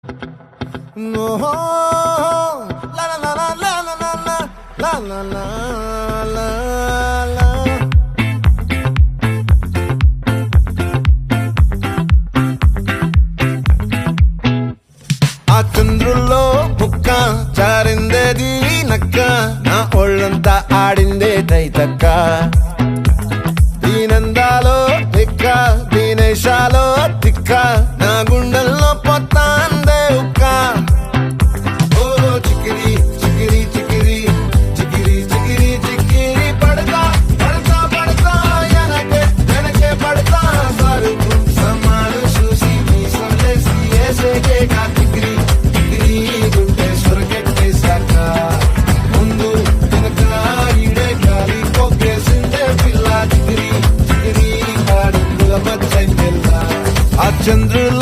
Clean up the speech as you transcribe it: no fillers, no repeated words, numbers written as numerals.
No, la la la la la la la la la la la la. ఆ చంద్రుల్లో బుక్క చారిందేది నక్క నా ఒళ్ళంతా ఆడిందే తైతక్క దీనందాలో తిక్క దీనేశాలో తిక్క నా గుండెల్లో పొత్తాందే ఉక్క ఓ చికిరి చికిరి చికిరి చికిరి చికిరి చికిరి పడతా పడతా పడతా వెనకే వెనకే పడతా సరుకు సమాలు చూసి నీ సందేశి ఏసేకే కా చికిరి చికిరి గుండె సొరకెట్టేశాక ముందు వెనక ఈడే గాలి కొక్కేసిందే పిల్ల చికిరి చికిరి ఆడుకుల మచ్చంకెల్లా ఆ చంద్రుల